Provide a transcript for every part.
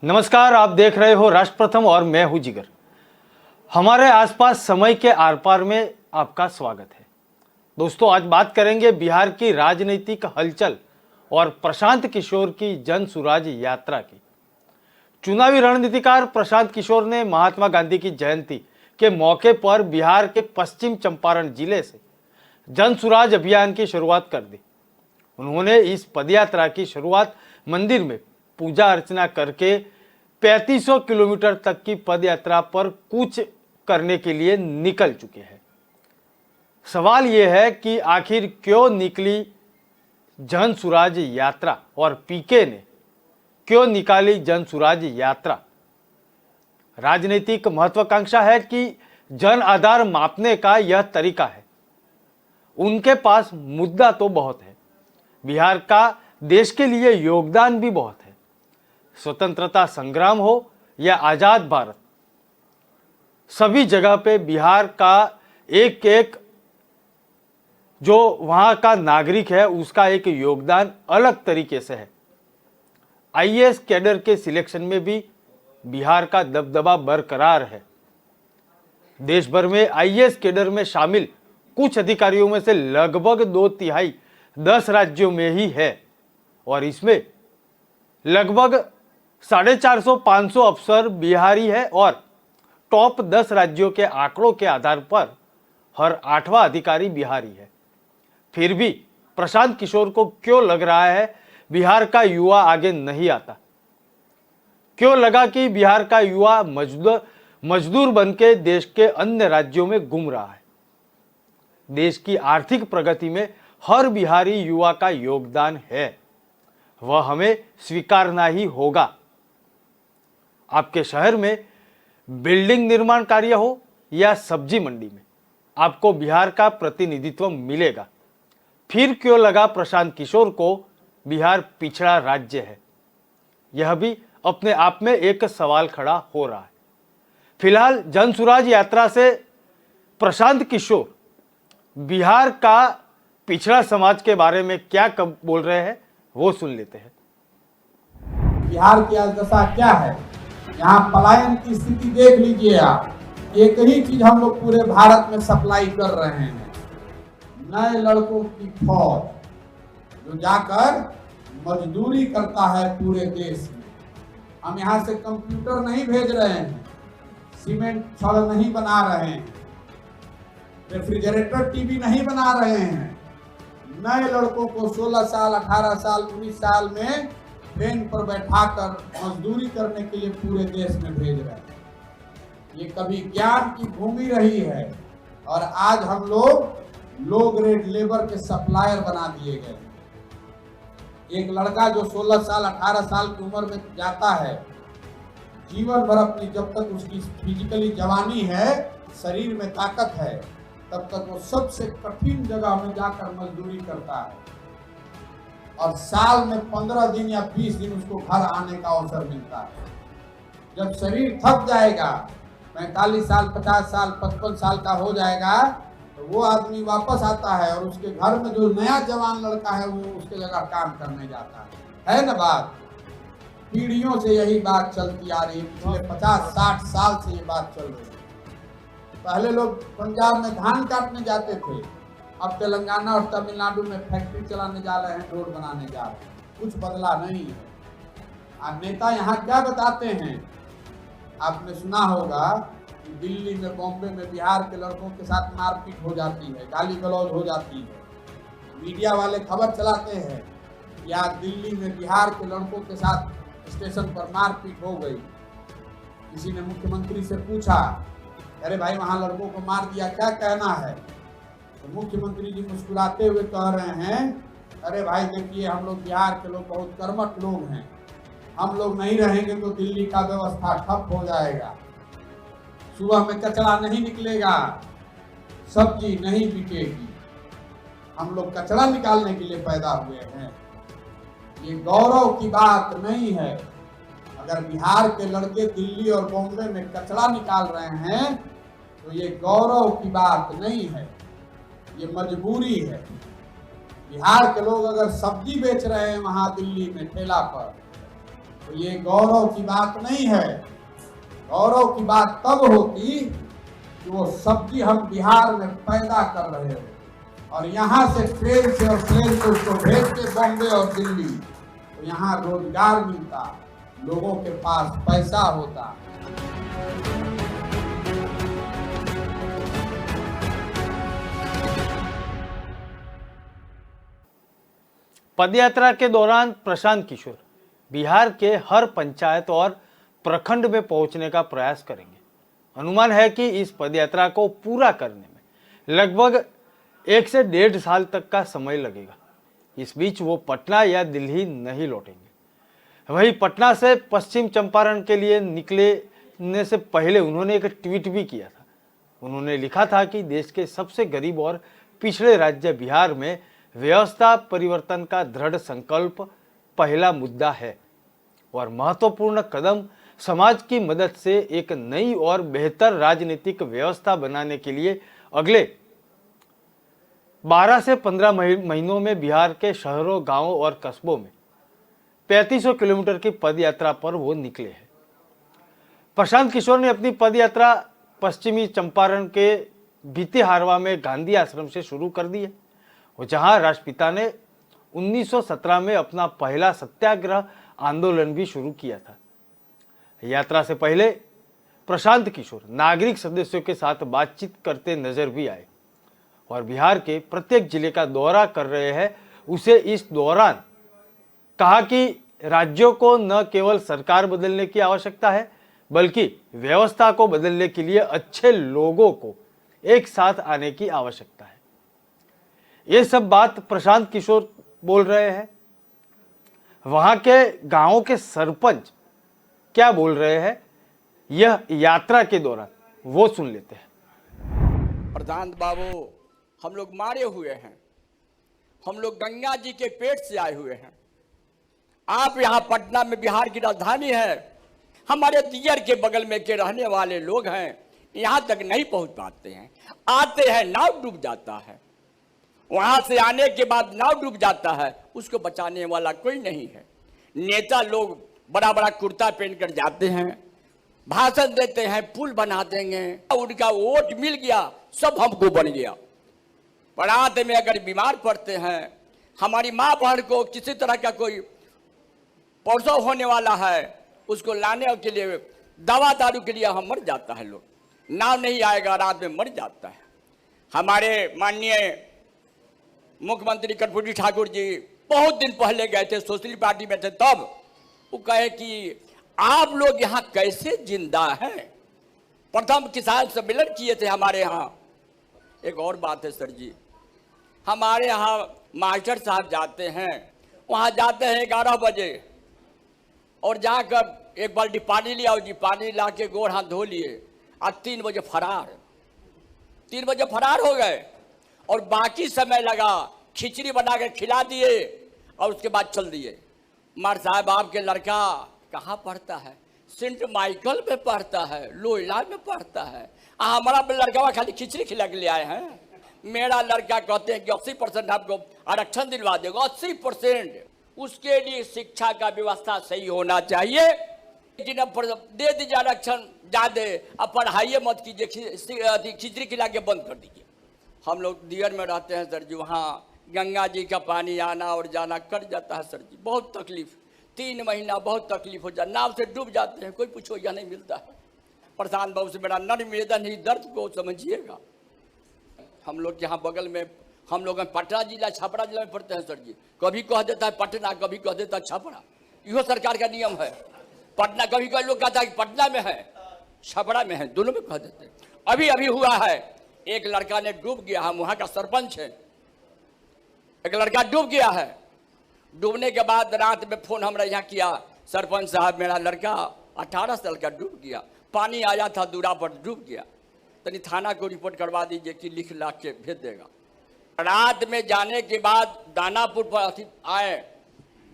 नमस्कार, आप देख रहे हो राष्ट्र प्रथम और मैं हूं जिगर। हमारे आसपास समय के आर पार में आपका स्वागत है। दोस्तों, आज बात करेंगे बिहार की राजनीतिक हलचल और प्रशांत किशोर की जन सुराज यात्रा की। चुनावी रणनीतिकार प्रशांत किशोर ने महात्मा गांधी की जयंती के मौके पर बिहार के पश्चिम चंपारण जिले से जन सुराज अभियान की शुरुआत कर दी। उन्होंने इस पदयात्रा की शुरुआत मंदिर में पूजा अर्चना करके 3500 किलोमीटर तक की पदयात्रा पर कूच करने के लिए निकल चुके हैं। सवाल यह है कि आखिर क्यों निकली जन सुराज यात्रा और पीके ने क्यों निकाली जन सुराज यात्रा। राजनीतिक महत्वाकांक्षा है कि जन आधार मापने का यह तरीका है। उनके पास मुद्दा तो बहुत है, बिहार का देश के लिए योगदान भी बहुत है। स्वतंत्रता संग्राम हो या आजाद भारत, सभी जगह पे बिहार का एक एक जो वहां का नागरिक है उसका एक योगदान अलग तरीके से है। आईएएस कैडर के सिलेक्शन में भी बिहार का दबदबा बरकरार है। देश भर में आईएएस कैडर में शामिल कुछ अधिकारियों में से लगभग 2/3 10 राज्यों में ही है और इसमें लगभग 450-500 अफसर बिहारी है और टॉप 10 राज्यों के आंकड़ों के आधार पर हर 8वां अधिकारी बिहारी है। फिर भी प्रशांत किशोर को क्यों लग रहा है बिहार का युवा आगे नहीं आता? क्यों लगा कि बिहार का युवा मजदूर बनके देश के अन्य राज्यों में घूम रहा है? देश की आर्थिक प्रगति में हर बिहारी युवा का योगदान है, वह हमें स्वीकारना ही होगा। आपके शहर में बिल्डिंग निर्माण कार्य हो या सब्जी मंडी में आपको बिहार का प्रतिनिधित्व मिलेगा। फिर क्यों लगा प्रशांत किशोर को बिहार पिछड़ा राज्य है? यह भी अपने आप में एक सवाल खड़ा हो रहा है। फिलहाल जनसुराज यात्रा से प्रशांत किशोर बिहार का पिछड़ा समाज के बारे में क्या बोल रहे हैं वो सुन लेते हैं। बिहार की आज दशा क्या है, यहाँ पलायन की स्थिति देख लीजिए आप। एक ही चीज हम लोग पूरे भारत में सप्लाई कर रहे हैं, नए लड़कों की फौज जो जाकर मजदूरी करता है पूरे देश में। हम यहाँ से कंप्यूटर नहीं भेज रहे हैं, सीमेंट छड़ नहीं बना रहे हैं, रेफ्रिजरेटर टीवी नहीं बना रहे हैं। नए लड़कों को 16 साल 18 साल 19 साल में ट्रेन पर बैठाकर मजदूरी करने के लिए पूरे देश में भेज रहे हैं। ये कभी ज्ञान की भूमि रही है और आज हम लोग लो ग्रेड लेबर के सप्लायर बना दिए गए। एक लड़का जो 16 साल 18 साल की उम्र में जाता है, जीवन भर अपनी, जब तक उसकी फिजिकली जवानी है, शरीर में ताकत है, तब तक वो सबसे कठिन जगह में जाकर मजदूरी करता है और साल में 15 दिन या 20 दिन उसको घर आने का अवसर मिलता है। जब शरीर थक जाएगा, 45 साल 50 साल 55 साल का हो जाएगा, तो वो आदमी वापस आता है और उसके घर में जो नया जवान लड़का है वो उसके जगह काम करने जाता है ना। बात पीढ़ियों से यही बात चलती आ रही है, पिछले 50-60 साल से ये बात चल रही है। पहले लोग पंजाब में धान काटने जाते थे, अब तेलंगाना और तमिलनाडु में फैक्ट्री चलाने जा रहे हैं, रोड बनाने जा रहे हैं। कुछ बदला नहीं है। अब नेता यहाँ क्या बताते हैं, आपने सुना होगा कि दिल्ली में, बॉम्बे में बिहार के लड़कों के साथ मारपीट हो जाती है, गाली गलौज हो जाती है। मीडिया वाले खबर चलाते हैं कि आज दिल्ली में बिहार के लड़कों के साथ स्टेशन पर मारपीट हो गई। किसी ने मुख्यमंत्री से पूछा, अरे भाई वहाँ लड़कों को मार दिया, क्या कहना है? तो मुख्यमंत्री जी मुस्कुराते हुए कह रहे हैं, अरे भाई देखिए, हम लोग बिहार के लोग बहुत कर्मठ लोग हैं, हम लोग नहीं रहेंगे तो दिल्ली का व्यवस्था ठप हो जाएगा। सुबह में कचरा नहीं निकलेगा, सब्जी नहीं बिकेगी। हम लोग कचरा निकालने के लिए पैदा हुए हैं। ये गौरव की बात नहीं है। अगर बिहार के लड़के दिल्ली और बॉम्बे में कचरा निकाल रहे हैं तो ये गौरव की बात नहीं है, ये मजबूरी है। बिहार के लोग अगर सब्जी बेच रहे हैं वहां दिल्ली में ठेला पर, तो ये गौरव की बात नहीं है। गौरव की बात तब होती कि वो सब्जी हम बिहार में पैदा कर रहे हो और यहाँ से ट्रेन से और प्लेन से उसको भेजते बॉम्बे और दिल्ली, तो यहाँ रोजगार मिलता, लोगों के पास पैसा होता। पदयात्रा के दौरान प्रशांत किशोर बिहार के हर पंचायत और प्रखंड में पहुंचने का प्रयास करेंगे। अनुमान है कि इस पदयात्रा को पूरा करने में लगभग 1 से 1.5 साल तक का समय लगेगा। इस बीच वो पटना या दिल्ली नहीं लौटेंगे। वहीं पटना से पश्चिम चंपारण के लिए निकलने से पहले उन्होंने एक ट्वीट भी किया था। उन्होंने लिखा था कि देश के सबसे गरीब और पिछड़े राज्य बिहार में व्यवस्था परिवर्तन का दृढ़ संकल्प पहला मुद्दा है और महत्वपूर्ण कदम समाज की मदद से एक नई और बेहतर राजनीतिक व्यवस्था बनाने के लिए अगले 12 से 15 महीनों में बिहार के शहरों, गांवों और कस्बों में 3500 किलोमीटर की पदयात्रा पर वो निकले हैं। प्रशांत किशोर ने अपनी पदयात्रा पश्चिमी चंपारण के भितिहारवा में गांधी आश्रम से शुरू कर दी है, जहां राष्ट्रपिता ने 1917 में अपना पहला सत्याग्रह आंदोलन भी शुरू किया था। यात्रा से पहले प्रशांत किशोर नागरिक सदस्यों के साथ बातचीत करते नजर भी आए और बिहार के प्रत्येक जिले का दौरा कर रहे हैं। उसे इस दौरान कहा कि राज्यों को न केवल सरकार बदलने की आवश्यकता है, बल्कि व्यवस्था को बदलने के लिए अच्छे लोगों को एक साथ आने की आवश्यकता है। ये सब बात प्रशांत किशोर बोल रहे हैं। वहां के गांवों के सरपंच क्या बोल रहे हैं, यह यात्रा के दौरान वो सुन लेते हैं। प्रशांत बाबू, हम लोग मारे हुए हैं, हम लोग गंगा जी के पेट से आए हुए हैं। आप यहाँ पटना में बिहार की राजधानी है, हमारे दियर के बगल में के रहने वाले लोग हैं, यहाँ तक नहीं पहुँच पाते हैं। आते हैं, नाव डूब जाता है, वहां से आने के बाद नाव डूब जाता है, उसको बचाने वाला कोई नहीं है। नेता लोग बड़ा बड़ा कुर्ता पहन कर जाते हैं, भाषण देते हैं, पुल बना देंगे, उनका वोट मिल गया, सब हमको बन गया। परात में अगर बीमार पड़ते हैं, हमारी माँ बहन को किसी तरह का कोई प्रसव होने वाला है, उसको लाने के लिए दवा दारू के लिए हम मर जाता है। लोग नाव नहीं आएगा, रात में मर जाता है। हमारे माननीय मुख्यमंत्री कर्पूरी ठाकुर जी बहुत दिन पहले गए थे, सोशल पार्टी में थे, तब वो कहे कि आप लोग यहाँ कैसे जिंदा हैं। प्रथम किसान सम्मेलन किए थे हमारे यहाँ। एक और बात है सर जी, हमारे यहाँ मास्टर साहब जाते हैं, वहाँ जाते हैं 11 बजे और जाकर एक बाल्टी पानी ले आओ जी, पानी ला के गोड़ हाथ धो लिए और 3 बजे फरार। 3 बजे फरार हो गए और बाकी समय लगा, खिचड़ी बना के खिला दिए और उसके बाद चल दिए। मार साहब, आपके लड़का कहाँ पढ़ता है? सेंट माइकल में पढ़ता है, लोयला में पढ़ता है। हमारा लड़का खाली खिचड़ी खिला के ले आए हैं। मेरा लड़का कहते हैं कि 80% आपको आरक्षण दिलवा देगा, 80%। उसके लिए शिक्षा का व्यवस्था सही होना चाहिए। लेकिन अब दे दीजिए आरक्षण ज्यादा, अब पढ़ाइए मत कीजिए, खिचड़ी खिला के बंद कर दीजिए। हम लोग दियर में रहते हैं सर जी, वहाँ गंगा जी का पानी आना और जाना कर जाता है सर जी, बहुत तकलीफ। 3 महीना बहुत तकलीफ हो जाए, नाव से डूब जाते हैं, कोई पूछो या नहीं मिलता है। प्रशांत बाबू से मेरा निवेदन ही, दर्द को समझिएगा। हम लोग यहाँ बगल में, हम लोग पटना जिला छपरा जिला में पढ़ते हैं सर जी। कभी कह देता है पटना, कभी कह देता है छपरा, यो सरकार का नियम है। पटना कभी कभी लोग कहता है कि पटना में है, छपरा में है, दोनों में कह देते हैं। अभी अभी हुआ है, एक लड़का ने डूब गया, हम वहाँ का सरपंच है, एक लड़का डूब गया है। डूबने के बाद रात में फोन हमरा यहाँ किया, सरपंच साहब मेरा लड़का 18 साल का डूब गया, पानी आया था दूरा पर, डूब गया, तनी थाना को रिपोर्ट करवा दीजिए कि लिख ला के भेज देगा। रात में जाने के बाद दानापुर पर आए,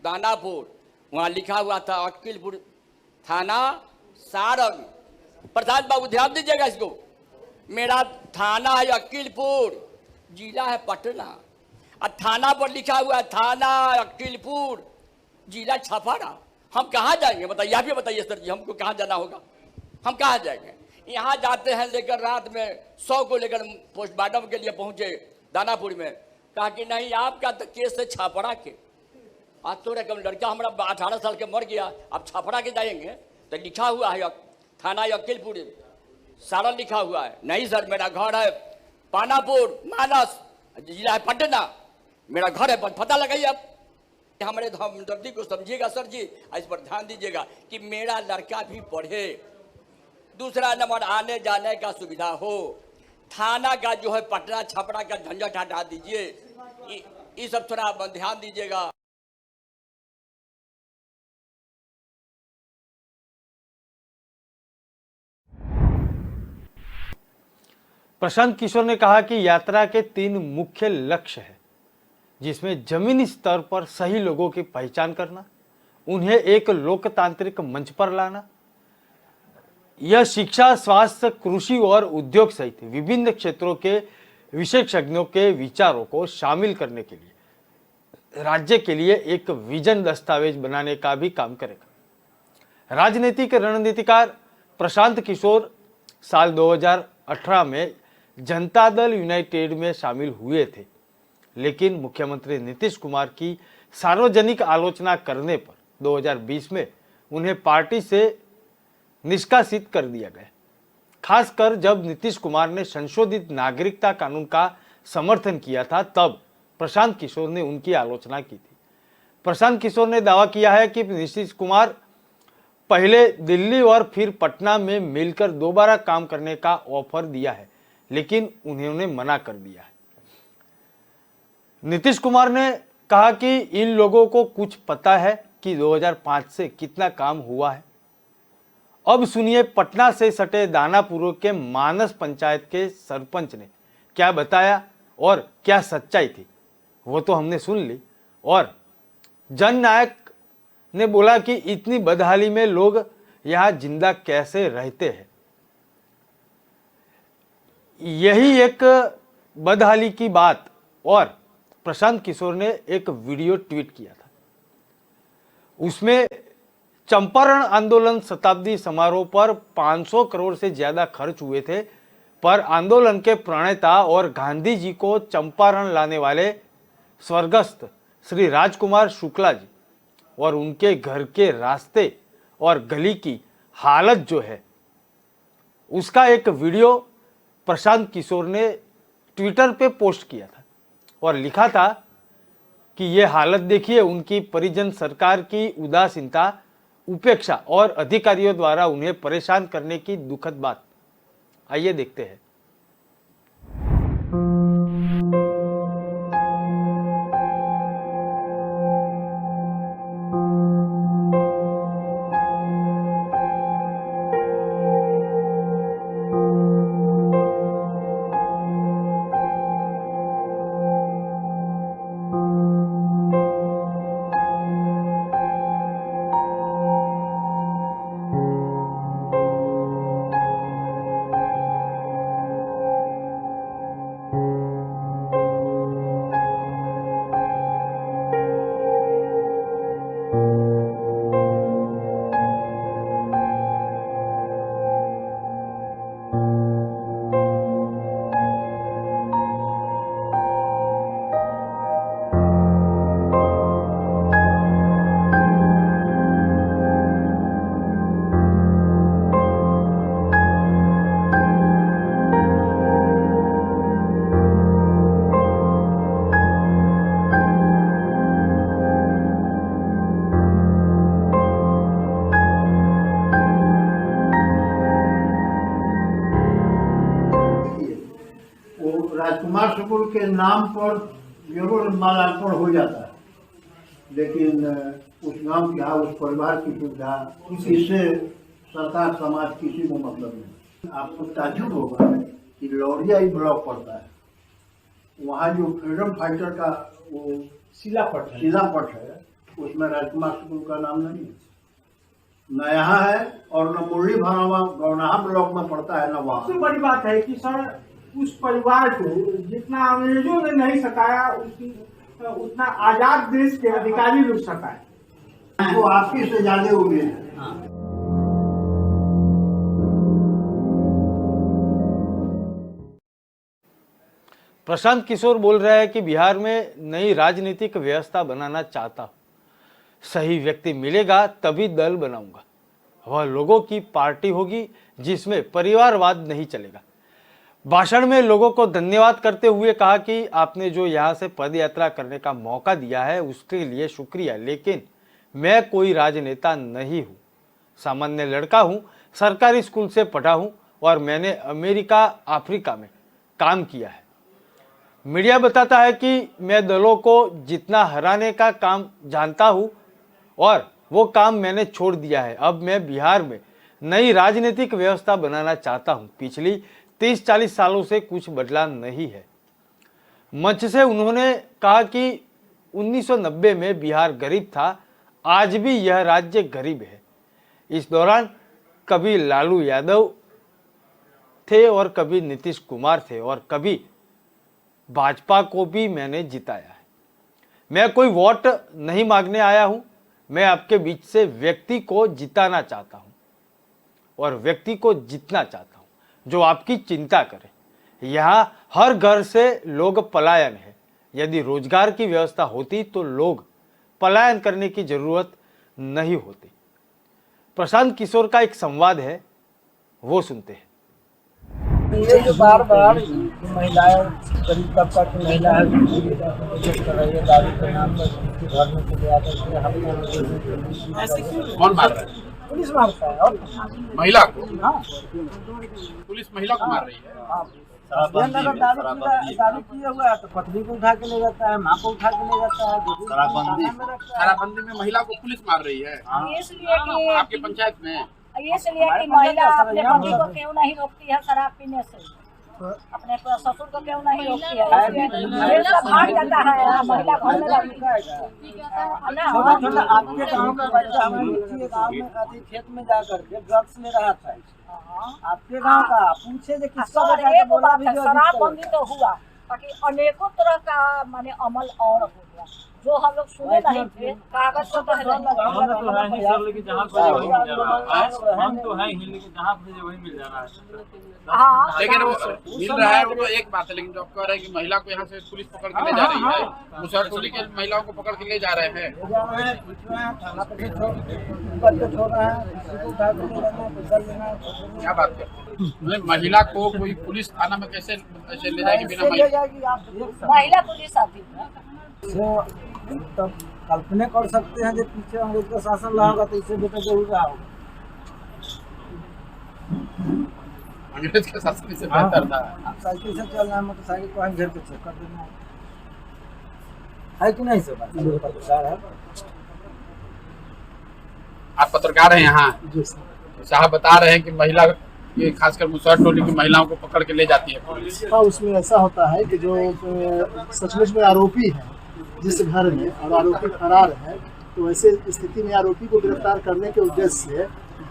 दानापुर वहाँ लिखा हुआ था अकीलपुर थाना सारंग। प्रसाद बाबू ध्यान दीजिएगा इसको, मेरा थाना है अकीलपुर, जिला है पटना, और थाना पर लिखा हुआ है थाना अकीलपुर, जिला छपरा। हम कहाँ जाएंगे बताइए, आप ही बताइए सर जी, हमको कहाँ जाना होगा, हम कहाँ जाएंगे। यहाँ जाते हैं लेकर रात में 100 को लेकर पोस्टमार्टम के लिए पहुंचे दानापुर में, कहा कि नहीं आपका तो केस है छापड़ा के, आज तो रकम लड़का हमारा 18 साल के मर गया, अब छापड़ा के जाएंगे, तो लिखा हुआ है थाना अकीलपुर सारा लिखा हुआ है। नहीं सर मेरा घर है पानापुर मानस, जिला है पटना, मेरा घर है, पता लगाइए आप। हमारे हमदर्दी को समझिएगा सर जी, इस पर ध्यान दीजिएगा कि मेरा लड़का भी पढ़े, दूसरा नंबर आने जाने का सुविधा हो, थाना का जो है पटना छपरा का झंझट हटा दीजिए, ये सब थोड़ा ध्यान दीजिएगा। प्रशांत किशोर ने कहा कि यात्रा के 3 मुख्य लक्ष्य हैं, जिसमें जमीनी स्तर पर सही लोगों की पहचान करना, उन्हें एक लोकतांत्रिक मंच पर लाना, यह शिक्षा, स्वास्थ्य, कृषि और उद्योग सहित विभिन्न क्षेत्रों के विशेषज्ञों के विचारों को शामिल करने के लिए राज्य के लिए एक विजन दस्तावेज बनाने का भी काम करेगा। राजनीतिक रणनीतिकार प्रशांत किशोर साल 2018 में जनता दल यूनाइटेड में शामिल हुए थे, लेकिन मुख्यमंत्री नीतीश कुमार की सार्वजनिक आलोचना करने पर 2020 में उन्हें पार्टी से निष्कासित कर दिया गया, खासकर जब नीतीश कुमार ने संशोधित नागरिकता कानून का समर्थन किया था, तब प्रशांत किशोर ने उनकी आलोचना की थी। प्रशांत किशोर ने दावा किया है कि नीतीश कुमार पहले दिल्ली और फिर पटना में मिलकर दोबारा काम करने का ऑफर दिया है, लेकिन उन्होंने मना कर दिया है। नीतीश कुमार ने कहा कि इन लोगों को कुछ पता है कि 2005 से कितना काम हुआ है। अब सुनिए पटना से सटे दानापुर के मानस पंचायत के सरपंच ने क्या बताया और क्या सच्चाई थी, वो तो हमने सुन ली। और जननायक ने बोला कि इतनी बदहाली में लोग यहां जिंदा कैसे रहते हैं। यही एक बदहाली की बात, और प्रशांत किशोर ने एक वीडियो ट्वीट किया था, उसमें चंपारण आंदोलन शताब्दी समारोह पर 500 करोड़ से ज्यादा खर्च हुए थे, पर आंदोलन के प्रणेता और गांधी जी को चंपारण लाने वाले स्वर्गस्थ श्री राजकुमार शुक्ला जी और उनके घर के रास्ते और गली की हालत जो है, उसका एक वीडियो प्रशांत किशोर ने ट्विटर पे पोस्ट किया था और लिखा था कि ये हालत देखिए, उनकी परिजन सरकार की उदासीनता, उपेक्षा और अधिकारियों द्वारा उन्हें परेशान करने की दुखद बात। आइए देखते हैं। राजकुमार शुक्ल के नाम पर जरूर मालार्पण हो जाता है, लेकिन उस गांव की उस परिवार की सुविधा, इससे सरकार समाज किसी को मतलब नहीं। आपको ताज्जुब होगा कि लौरिया ही ब्लॉक पड़ता है, वहाँ जो फ्रीडम फाइटर का वो शिलापट है, उसमें राजकुमार शुक्ल का नाम नहीं है, न यहाँ है और न मुरली भरावा गौनाहा ब्लॉक में पड़ता है, न वहाँ। सबसे बड़ी बात है कि सर उस परिवार को जितना अंग्रेजों ने नहीं सताया, उतना आजाद देश के अधिकारी लोग सताए। वो आपकी से ज्यादा उम्मीद है। प्रशांत किशोर बोल रहा है कि बिहार में नई राजनीतिक व्यवस्था बनाना चाहता हूं, सही व्यक्ति मिलेगा तभी दल बनाऊंगा। वह लोगों की पार्टी होगी जिसमें परिवारवाद नहीं चलेगा। भाषण में लोगों को धन्यवाद करते हुए कहा कि आपने जो यहां से पद यात्रा करने का मौका दिया है उसके लिए शुक्रिया, लेकिन मैं कोई राजनेता नहीं हूं, सामान्य लड़का हूं, सरकारी स्कूल से पढ़ा हूं और मैंने अमेरिका अफ्रीका में काम किया है। मीडिया बताता है कि मैं दलों को जितना हराने का काम जानता हूं और वो काम मैंने छोड़ दिया है। अब मैं बिहार में नई राजनीतिक व्यवस्था बनाना चाहता हूं। पिछली 30-40 सालों से कुछ बदला नहीं है। मंच से उन्होंने कहा कि 1990 में बिहार गरीब था, आज भी यह राज्य गरीब है। इस दौरान कभी लालू यादव थे और कभी नीतीश कुमार थे और कभी भाजपा को भी मैंने जिताया है। मैं कोई वोट नहीं मांगने आया हूं, मैं आपके बीच से व्यक्ति को जिताना चाहता हूं और व्यक्ति को जीतना चाहता हूं जो आपकी चिंता करे। यहाँ हर घर से लोग पलायन है। यदि रोजगार की व्यवस्था होती तो लोग पलायन करने की जरूरत नहीं होती। प्रशांत किशोर का एक संवाद है, वो सुनते हैं। ये जो बार बार महिलाएं, गरीब तबका की महिला है कर रही है दारू के नाम पर घर में चले आते हैं। ऐसे क्यों? कौन मार रहा है? पुलिस मारता है और महिला को? हाँ, पुलिस महिला को मार रही है? अगर दारू किया हुआ है तो पत्नी को उठा के ले जाता है, माँ को उठा के ले जाता है। शराबबंदी में महिला को पुलिस मार रही है इसलिए कि आपके पंचायत में? इसलिए कि महिला अपने पति को क्यों नहीं रोकती है शराब पीने से, अपने ससुर को क्यों नहीं रोकती है, इसलिए भाग जाता है महिला घर में रहती है। छोटा छोटा आपके गाँव का बच्चा हमारे बच्ची गाँव में आती खेत में जा करके ड्रग्स ले रहा था। आपके गाँव का पूछे जो किसका बच्चा है, बोला भी शराबबंदी तो हुआ, बाकी अनेकों तरह का माने अमल और हो गया जो हम लोग सुने नहीं थे। कागज तो हम तो है ही सर, लेकिन जहाँ खोजे वही मिल जा रहा है। हम तो है ही, लेकिन जहाँ खोजे वही मिल जा रहा है। हाँ, लेकिन वो मिल रहा है वो तो एक बात है, लेकिन जो आप कह रहे हैं कि महिला को यहाँ से पुलिस पकड़ के ले जा रही है, मुसहरपुरी के महिलाओं को पकड़ के ले जा रहे हैं। क्या बात है? महिला को कोई पुलिस थाना में कैसे ले जाएगी बिना महिला पुलिस आती है। तब कल्पना कर सकते हैं जब पीछे अंग्रेज का शासन रहा होगा तो इससे बेटा जरूर रहा होगा। अंग्रेज के शासन से बेहतर था। आप साइकिल से चल रहे हैं, मोटरसाइकिल को हम घर पे चेक कर देना है कि नहीं? सब पत्रकार है। आप पत्रकार हैं यहाँ? साहब बता रहे हैं कि महिला ये खासकर मुसहर टोली की महिलाओं को पकड़ के ले जाती है पुलिस। हाँ, उसमें ऐसा होता है कि जो सचमुच में आरोपी है जिस घर में और आरोपी फरार है, तो ऐसे स्थिति में आरोपी को गिरफ्तार करने के उद्देश्य से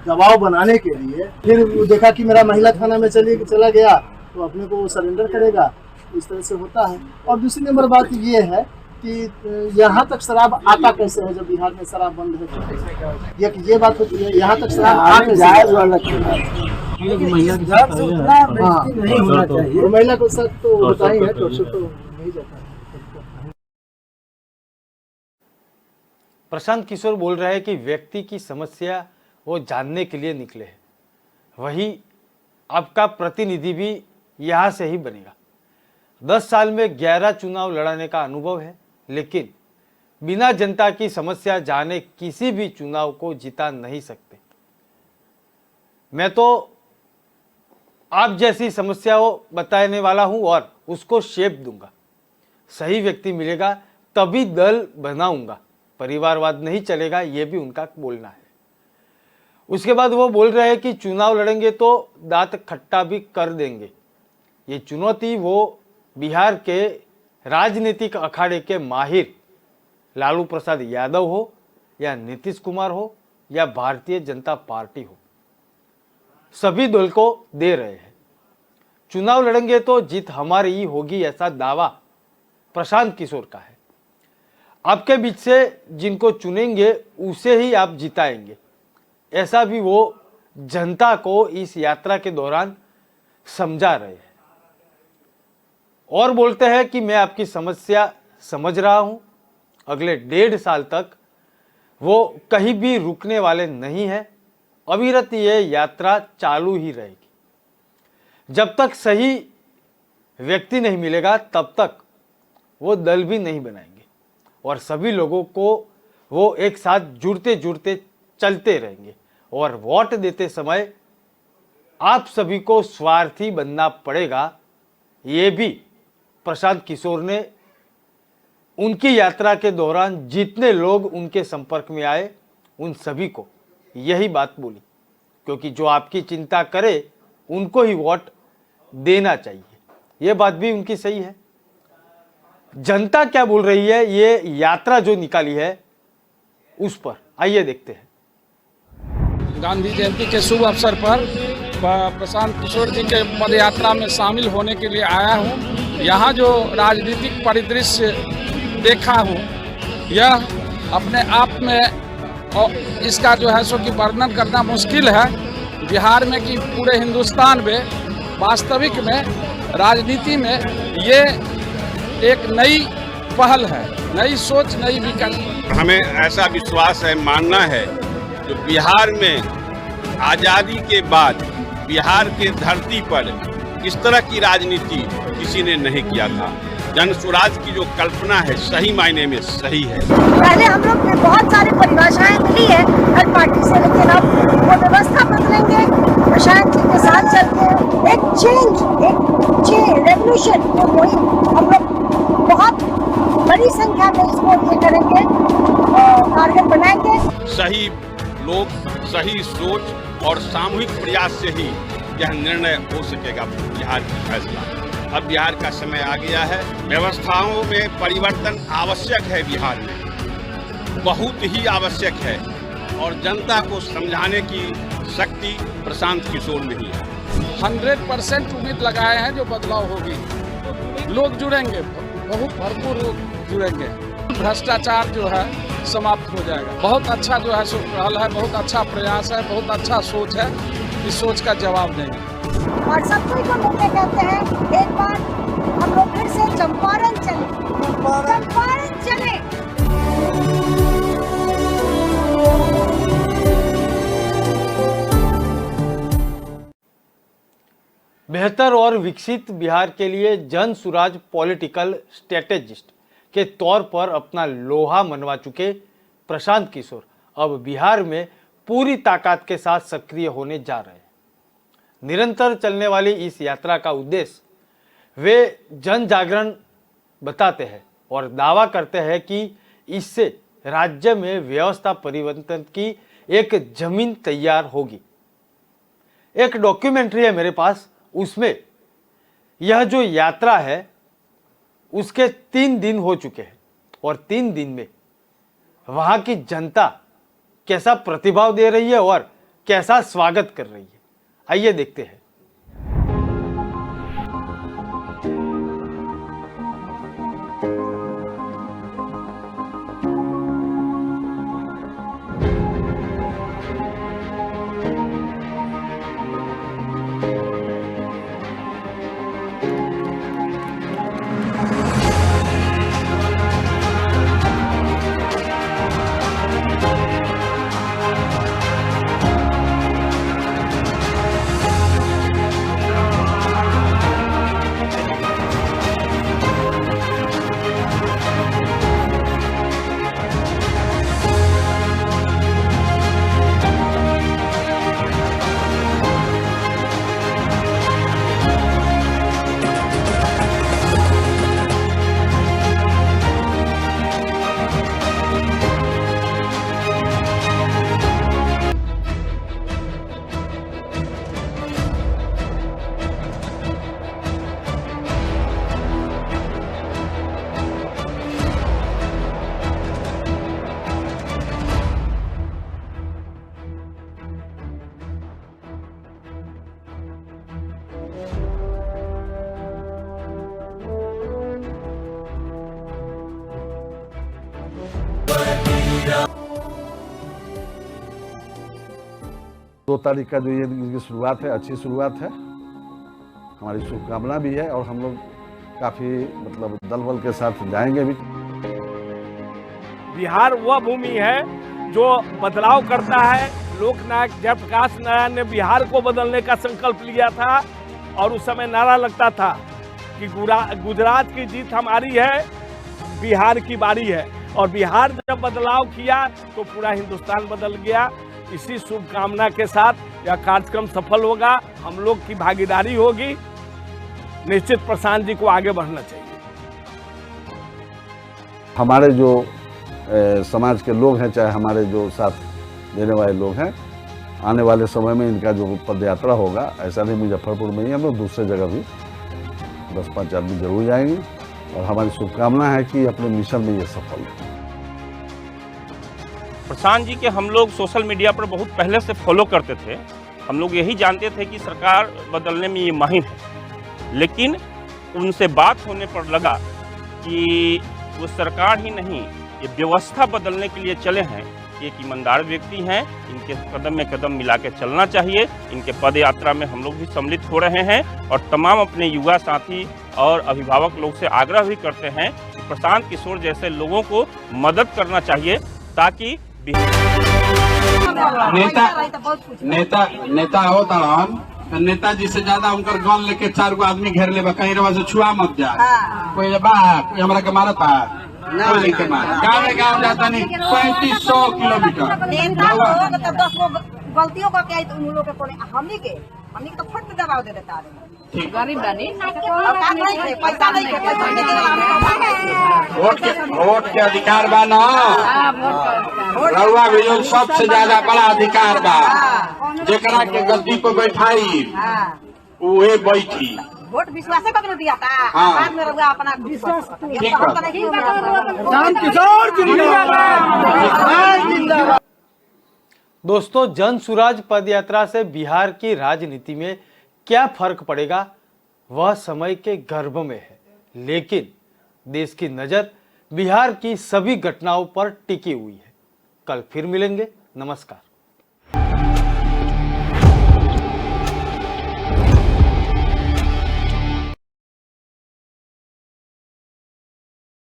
दबाव बनाने के लिए फिर वो देखा कि मेरा महिला थाना में चला गया तो अपने को सरेंडर करेगा, इस तरह से होता है। और दूसरी नंबर बात ये है कि यहाँ तक शराब आता कैसे है जब बिहार में शराब बंद है? ये बात होती है, यहाँ तक शराब आ कैसे? महिला को साथ तो होता ही है, तो नहीं जाता है। प्रशांत किशोर बोल रहे हैं कि व्यक्ति की समस्या वो जानने के लिए निकले हैं, वही आपका प्रतिनिधि भी यहाँ से ही बनेगा। 10 साल में 11 चुनाव लड़ाने का अनुभव है, लेकिन बिना जनता की समस्या जाने किसी भी चुनाव को जिता नहीं सकते। मैं तो आप जैसी समस्याओं बताने वाला हूं और उसको शेप दूंगा। सही व्यक्ति मिलेगा तभी दल बनाऊंगा, परिवारवाद नहीं चलेगा, ये भी उनका बोलना है। उसके बाद वो बोल रहे हैं कि चुनाव लड़ेंगे तो दांत खट्टा भी कर देंगे। ये चुनौती वो बिहार के राजनीतिक अखाड़े के माहिर लालू प्रसाद यादव हो या नीतीश कुमार हो या भारतीय जनता पार्टी हो, सभी दल को दे रहे हैं। चुनाव लड़ेंगे तो जीत हमारी ही होगी, ऐसा दावा प्रशांत किशोर का है। आपके बीच से जिनको चुनेंगे उसे ही आप जिताएंगे, ऐसा भी वो जनता को इस यात्रा के दौरान समझा रहे हैं। और बोलते हैं कि मैं आपकी समस्या समझ रहा हूं, अगले 1.5 साल तक वो कहीं भी रुकने वाले नहीं हैं, अविरत ये यात्रा चालू ही रहेगी। जब तक सही व्यक्ति नहीं मिलेगा तब तक वो दल भी नहीं बनाएंगे और सभी लोगों को वो एक साथ जुड़ते जुड़ते चलते रहेंगे। और वोट देते समय आप सभी को स्वार्थी बनना पड़ेगा, ये भी प्रशांत किशोर ने उनकी यात्रा के दौरान जितने लोग उनके संपर्क में आए उन सभी को यही बात बोली, क्योंकि जो आपकी चिंता करे उनको ही वोट देना चाहिए। ये बात भी उनकी सही है। जनता क्या बोल रही है ये यात्रा जो निकाली है उस पर आइए देखते हैं। गांधी जयंती के शुभ अवसर पर प्रशांत किशोर जी के पद यात्रा में शामिल होने के लिए आया हूं। यहाँ जो राजनीतिक परिदृश्य देखा हूँ यह अपने आप में और इसका जो है सो कि वर्णन करना मुश्किल है। बिहार में कि पूरे हिंदुस्तान में वास्तविक में राजनीति में ये एक नई पहल है, नई सोच, नई विकल्प। हमें ऐसा विश्वास है, मानना है, जो बिहार में आज़ादी के बाद बिहार के धरती पर इस तरह की राजनीति किसी ने नहीं किया था। जन स्वराज की जो कल्पना है सही मायने में सही है। पहले हम लोग बहुत सारी परिभाषाएं मिली है हर पार्टी से, लेकिन अब वो व्यवस्था बदलेंगे, प्रशांत जी के साथ चलते एक रेवोल्यूशन हम लोग बहुत बड़ी संख्या में इसको ये करेंगे, कारगर बनाएंगे। सही लोग, सही सोच और सामूहिक प्रयास से ही यह निर्णय हो सकेगा बिहार की फैसला। अब बिहार का समय आ गया है, व्यवस्थाओं में परिवर्तन आवश्यक है, बिहार में बहुत ही आवश्यक है और जनता को समझाने की शक्ति प्रशांत किशोर में ही है। 100% उम्मीद लगाए हैं जो बदलाव होगी, लोग जुड़ेंगे, बहुत भरपूर लोग जुड़ेंगे, भ्रष्टाचार जो है समाप्त हो जाएगा। बहुत अच्छा जो है सो पहल है, बहुत अच्छा प्रयास है, बहुत अच्छा सोच है, इस सोच का जवाब देंगे। और सबको को लोग कहते हैं एक बार हम लोग फिर से चंपारण चले। बेहतर और विकसित बिहार के लिए जन सुराज पॉलिटिकल स्ट्रेटेजिस्ट के तौर पर अपना लोहा मनवा चुके प्रशांत किशोर अब बिहार में पूरी ताकत के साथ सक्रिय होने जा रहे हैं। निरंतर चलने वाली इस यात्रा का उद्देश्य वे जन जागरण बताते हैं और दावा करते हैं कि इससे राज्य में व्यवस्था परिवर्तन की एक जमीन तैयार होगी। एक डॉक्यूमेंट्री है मेरे पास, उसमें यह जो यात्रा है उसके 3 दिन हो चुके हैं और 3 दिन में वहां की जनता कैसा प्रतिभाव दे रही है और कैसा स्वागत कर रही है, आइए देखते हैं। 2 तारीख का जो ये इनकी शुरुआत है, अच्छी शुरुआत है, हमारी शुभकामना भी है और हम लोग काफ़ी मतलब दल बल के साथ जाएंगे भी। बिहार वह भूमि है जो बदलाव करता है। लोकनायक जयप्रकाश नारायण ने बिहार को बदलने का संकल्प लिया था और उस समय नारा लगता था कि गुजरात की जीत हमारी है, बिहार की बारी है। और बिहार जब बदलाव किया तो पूरा हिंदुस्तान बदल गया। इसी शुभकामना के साथ यह कार्यक्रम सफल होगा, हम लोग की भागीदारी होगी। निश्चित प्रशांत जी को आगे बढ़ना चाहिए। हमारे जो समाज के लोग हैं, चाहे हमारे जो साथ देने वाले लोग हैं, आने वाले समय में इनका जो पद यात्रा होगा, ऐसा नहीं मुजफ्फरपुर में ही, हम लोग दूसरे जगह भी 10-5 आदमी जरूर जाएंगे और हमारी शुभकामना है कि अपने मिशन में ये सफल हो। प्रशांत जी के हम लोग सोशल मीडिया पर बहुत पहले से फॉलो करते थे। हम लोग यही जानते थे कि सरकार बदलने में ये माहिर है, लेकिन उनसे बात होने पर लगा कि वो सरकार ही नहीं, ये व्यवस्था बदलने के लिए चले हैं। एक ईमानदार व्यक्ति हैं, इनके कदम में कदम मिला के चलना चाहिए। इनके पद यात्रा में हम लोग भी सम्मिलित हो रहे हैं और तमाम अपने युवा साथी और अभिभावक लोग से आग्रह भी करते हैं कि प्रशांत किशोर जैसे लोगों को मदद करना चाहिए ताकि नेता होता नेताजी से ज्यादा उनकर गन लेके 4 गो आदमी घेर ले, कहीं रवा से छुआ मत जा। कोई हमरा के मारता गाँव जाता नहीं 3500 किलोमीटर। गलतियों का क्या उन लोग के हमनी के तो फट दबाव दे देता है। गरीब पैसा नहीं वोट के अधिकार बा ना, रउआ भी जो सबसे ज्यादा बड़ा अधिकार बा, जेकरा के गद्दी पे बैठाई उहे बैठी। वोट विश्वास कब दिया था, बाद में रउआ अपना विश्वास दोस्तों, जन सुराज पद यात्रा से बिहार की राजनीति में क्या फर्क पड़ेगा वह समय के गर्भ में है, लेकिन देश की नजर बिहार की सभी घटनाओं पर टिकी हुई है। कल फिर मिलेंगे। नमस्कार।